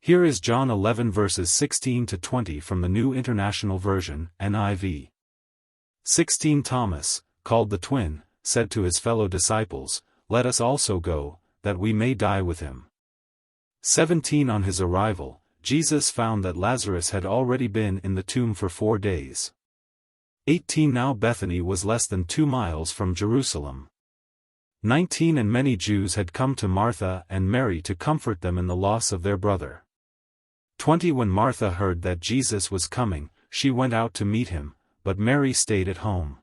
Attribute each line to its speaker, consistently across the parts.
Speaker 1: Here is John 11 verses 16 to 20 from the New International Version, NIV. 16 Thomas, called the twin, said to his fellow disciples, "Let us also go, that we may die with him." 17 On his arrival, Jesus found that Lazarus had already been in the tomb for 4 days. 18 Now Bethany was less than 2 miles from Jerusalem. 19 And many Jews had come to Martha and Mary to comfort them in the loss of their brother. 20 When Martha heard that Jesus was coming, she went out to meet him, but Mary stayed at home.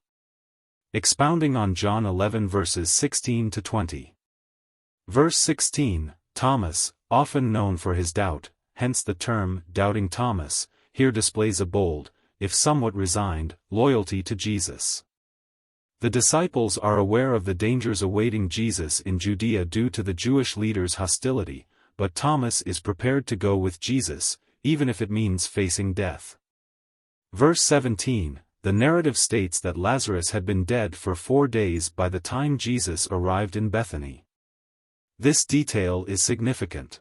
Speaker 1: Expounding on John 11 verses 16 to 20. Verse 16, Thomas, often known for his doubt, hence the term, Doubting Thomas, here displays a bold, if somewhat resigned, loyalty to Jesus. The disciples are aware of the dangers awaiting Jesus in Judea due to the Jewish leaders' hostility, but Thomas is prepared to go with Jesus, even if it means facing death. Verse 17, the narrative states that Lazarus had been dead for 4 days by the time Jesus arrived in Bethany. This detail is significant.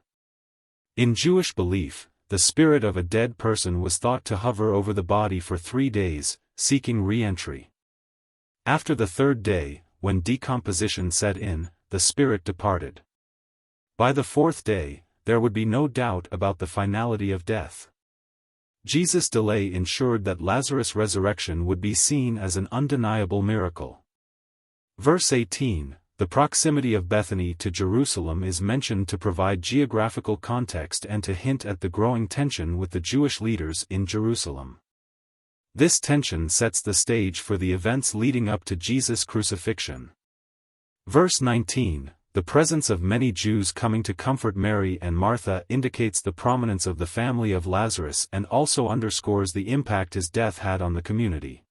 Speaker 1: In Jewish belief, the spirit of a dead person was thought to hover over the body for 3 days, seeking re-entry. After the 3rd day, when decomposition set in, the spirit departed. By the 4th day, there would be no doubt about the finality of death. Jesus' delay ensured that Lazarus' resurrection would be seen as an undeniable miracle. Verse 18, the proximity of Bethany to Jerusalem is mentioned to provide geographical context and to hint at the growing tension with the Jewish leaders in Jerusalem. This tension sets the stage for the events leading up to Jesus' crucifixion. Verse 19, the presence of many Jews coming to comfort Mary and Martha indicates the prominence of the family of Lazarus and also underscores the impact his death had on the community.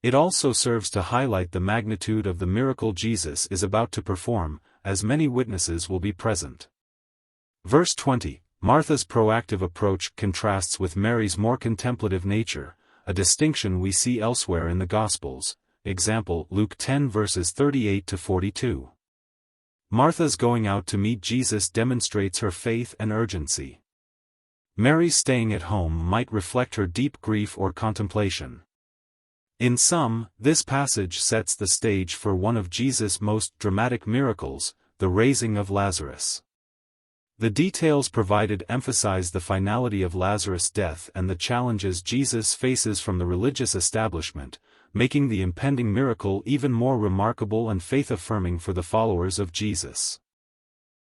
Speaker 1: It also serves to highlight the magnitude of the miracle Jesus is about to perform, as many witnesses will be present. Verse 20, Martha's proactive approach contrasts with Mary's more contemplative nature, a distinction we see elsewhere in the Gospels, example Luke 10 verses 38 to 42. Martha's going out to meet Jesus demonstrates her faith and urgency. Mary's staying at home might reflect her deep grief or contemplation. In sum, this passage sets the stage for one of Jesus' most dramatic miracles, the raising of Lazarus. The details provided emphasize the finality of Lazarus' death and the challenges Jesus faces from the religious establishment, making the impending miracle even more remarkable and faith-affirming for the followers of Jesus.